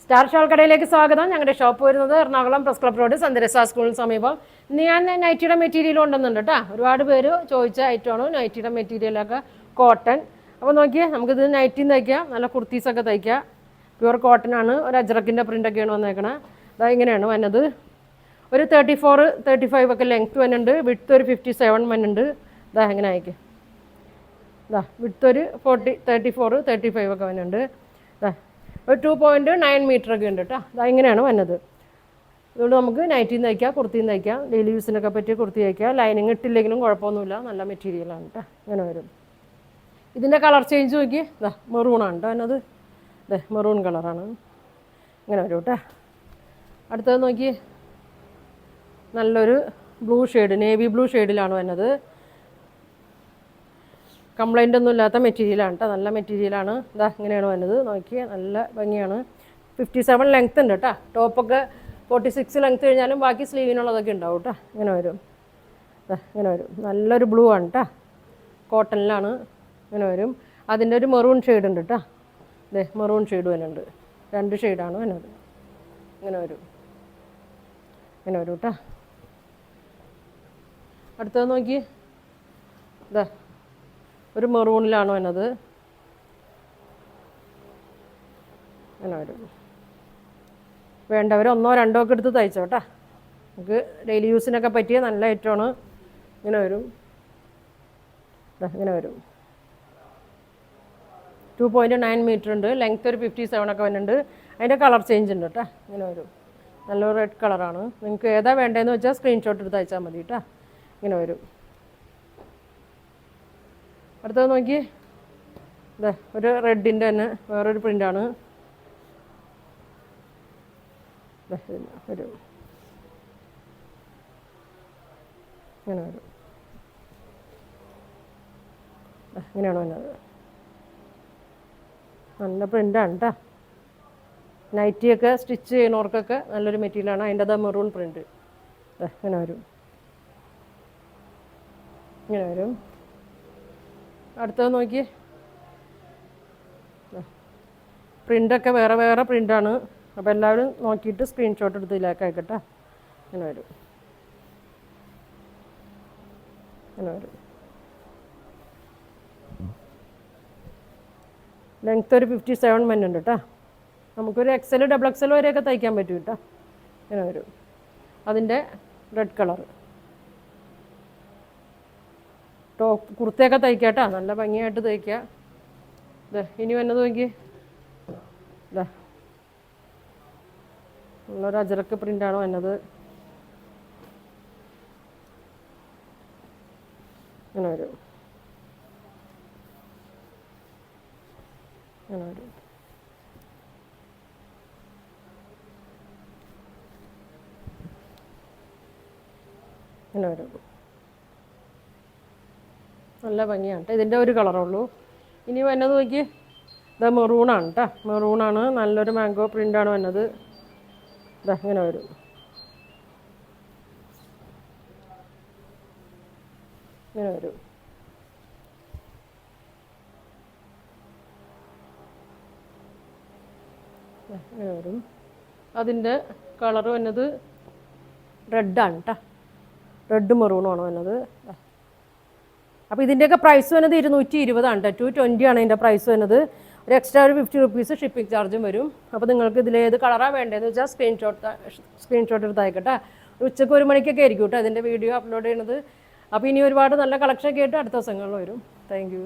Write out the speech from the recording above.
Star shawl കടയിലേക്ക് സ്വാഗതം. ഞങ്ങളുടെ ഷോപ്പ് വരുന്നത് എറണാകുളം പ്രസ് ക്ലബ് റോഡ് സന്ദരസ സ്കൂളിന് സമീപം. ഇന്ന് ഞാൻ നൈറ്റിയുടെ മെറ്റീരിയൽ കൊണ്ടുവന്നുണ്ട് കേട്ടോ. ഒരുപാട് പേര് ചോദിച്ച ഐറ്റമാണ് നൈറ്റിയുടെ മെറ്റീരിയലൊക്കെ, കോട്ടൺ. അപ്പോൾ നോക്കിയേ, നമുക്കിത് നൈറ്റിയും തയ്ക്കാം, നല്ല കുർത്തീസൊക്കെ തയ്ക്കാം. പ്യുവർ കോട്ടൺ ആണ്. ഒരു അജ്രക്കിൻ്റെ പ്രിൻ്റൊക്കെയാണ് വന്നേക്കണത്. അതാ ഇങ്ങനെയാണ് വന്നത്. ഒരു 34, 35 ഒക്കെ ലെങ്ത്ത് വന്നുണ്ട്. വിഡ്ത്ത് ഒരു 57 വന്നുണ്ട്. ഇതാ എങ്ങനെ അയക്കുക. ഇതാ വിഡ്ത്ത് ഒരു 40, 34, 35 ഒക്കെ വന്നുണ്ട്. ഇതാ ഒരു 2.9 മീറ്റർ ഒക്കെ ഉണ്ട് കേട്ടോ. അതാ ഇങ്ങനെയാണ് വന്നത്. അതുകൊണ്ട് നമുക്ക് നൈറ്റിയും തയ്ക്കാം, കുർത്തിയും തയ്ക്കാം. ഡെയിലി യൂസിനൊക്കെ പറ്റിയ കുർത്തി തയ്ക്കാം. ലൈനിങ് ഇട്ടില്ലെങ്കിലും കുഴപ്പമൊന്നുമില്ല, നല്ല മെറ്റീരിയലാണ് കേട്ടോ. ഇങ്ങനെ വരും. ഇതിൻ്റെ കളർ ചേഞ്ച് നോക്കി. ഇതാ മെറൂണാണ് കേട്ടോ എന്നത്. ഇതേ മെറൂൺ കളറാണ്. ഇങ്ങനെ വരും കേട്ടോ. അടുത്തത് നോക്കി, നല്ലൊരു ബ്ലൂ ഷെയ്ഡ്, നേവി ബ്ലൂ ഷെയ്ഡിലാണ് വന്നത്. കംപ്ലൈൻ്റ് ഒന്നും ഇല്ലാത്ത മെറ്റീരിയലാണ് കേട്ടോ, നല്ല മെറ്റീരിയലാണ്. ഇതാ ഇങ്ങനെയാണ് വന്നത്. നോക്കിയാൽ നല്ല ഭംഗിയാണ്. 57 ലെങ്ത്ത് ഉണ്ട് കേട്ടോ. ടോപ്പൊക്കെ 46 ലെങ്ത്ത് കഴിഞ്ഞാലും ബാക്കി സ്ലീവിനുള്ളതൊക്കെ ഉണ്ടാവും കേട്ടോ. ഇങ്ങനെ വരും. ഇങ്ങനെ വരും. നല്ലൊരു ബ്ലൂ ആണ് കേട്ടോ, കോട്ടണിലാണ്. ഇങ്ങനെ വരും. അതിൻ്റെ ഒരു മെറൂൺ ഷെയ്ഡ് ഉണ്ട് കേട്ടോ. ഇതേ മെറൂൺ ഷെയ്ഡ് വരുന്നുണ്ട്. 2 ഷെയ്ഡാണ് വരുന്നത്. ഇങ്ങനെ വരും. ഇങ്ങനെ വരും കേട്ടോ. അടുത്തത് നോക്കി, ഇതാ ഒരു മെറൂണിലാണ് വന്നത്. അങ്ങനെ വരും. വേണ്ടവർ 1, 2 ഒക്കെ എടുത്ത് തയ്ച്ചോട്ടാ. നമുക്ക് ഡെയിലി യൂസിനൊക്കെ പറ്റിയ നല്ല ഐറ്റമാണ്. ഇങ്ങനെ വരും. ഇങ്ങനെ വരും. 2.9 മീറ്റർ ഉണ്ട്. ലെങ്ത്ത് ഒരു 57 ഒക്കെ വരുന്നുണ്ട്. അതിൻ്റെ കളർ ചേഞ്ച് ഉണ്ട് കേട്ടോ. ഇങ്ങനെ വരും. നല്ലൊരു റെഡ് കളറാണ്. നിങ്ങൾക്ക് ഏതാ വേണ്ടതെന്ന് വെച്ചാൽ സ്ക്രീൻഷോട്ട് എടുത്ത് അയച്ചാൽ മതി കേട്ടോ. ഇങ്ങനെ വരും. അടുത്തത് നോക്കി, ഇതാ ഒരു റെഡിൻ്റെ തന്നെ വേറൊരു പ്രിൻ്റാണ്. വരും. ഇങ്ങനെ വരും. ഇങ്ങനെയാണ് വന്നത്. നല്ല പ്രിൻ്റാണ് കേട്ടോ. നൈറ്റിയൊക്കെ സ്റ്റിച്ച് ചെയ്യുന്നവർക്കൊക്കെ നല്ലൊരു മെറ്റീരിയലാണ്. അതിൻ്റെതാ മെറൂൺ പ്രിൻ്റ്. ഇങ്ങനെ വരും. ഇങ്ങനെ വരും. അടുത്തത് നോക്കി, പ്രിൻ്റൊക്കെ വേറെ വേറെ പ്രിൻ്റാണ്. അപ്പോൾ എല്ലാവരും നോക്കിയിട്ട് സ്ക്രീൻഷോട്ട് എടുത്ത് ഇതിലേക്ക് അയക്കട്ടെ. ഇങ്ങനെ വരും. ഇങ്ങനെ വരും. ലെങ്ത്ത് ഒരു 57 വരുന്നുണ്ട് കേട്ടോ. നമുക്കൊരു XL, XXL വരെയൊക്കെ തയ്ക്കാൻ പറ്റും കേട്ടോ. ഇങ്ങനെ വരും. അതിൻ്റെ റെഡ് കളർ ടോപ്പ് കുർത്തയൊക്കെ തയ്ക്കാം കേട്ടോ. നല്ല ഭംഗിയായിട്ട് തയ്ക്കുക. ഇതാ ഇനി വന്നത് നോക്കി. ഇതാ നല്ലൊരു അജറക്ക് പ്രിൻ്റാണ് വന്നത്. ഇങ്ങനെ വരും. ഇങ്ങനെ വരും. ഇങ്ങനെ വരും. നല്ല ഭംഗിയാണ് കേട്ടോ. ഇതിൻ്റെ ഒരു കളറുള്ളൂ. ഇനി വന്നത് നോക്കി. ഇതാ മെറൂണാണ് കേട്ടോ. മെറൂണാണ്. നല്ലൊരു മാംഗോ പ്രിൻ്റാണ് വന്നത്. ഇതാ ഇങ്ങനെ വരും. ഇങ്ങനെ വരും. ഇങ്ങനെ വരും. അതിൻ്റെ കളറ് വന്നത് റെഡാണ് കേട്ടോ. റെഡ് മെറൂണാണ് വന്നത്. അപ്പോൾ ഇതിൻ്റെയൊക്കെ പ്രൈസ് വന്നത് 220 കേട്ടോ. 220 ആണ് ഇതിൻ്റെ പ്രൈസ് വന്നത്. ഒരു എക്സ്ട്രാ ഒരു 50 റുപ്പീസ് ഷിപ്പിംഗ് ചാർജും വരും. അപ്പോൾ നിങ്ങൾക്ക് ഇതിലേത് കളറാണ് വേണ്ടതെന്ന് വെച്ചാൽ സ്ക്രീൻഷോട്ട് എടുത്ത് അയക്കട്ടെ. ഉച്ചയ്ക്ക് 1 മണിക്കൊക്കെ ആയിരിക്കും കേട്ടോ അതിൻ്റെ വീഡിയോ അപ്ലോഡ് ചെയ്യുന്നത്. അപ്പോൾ ഇനി ഒരുപാട് നല്ല കളക്ഷനൊക്കെ ആയിട്ട് അടുത്ത ദിവസങ്ങളിൽ വരും. Thank you.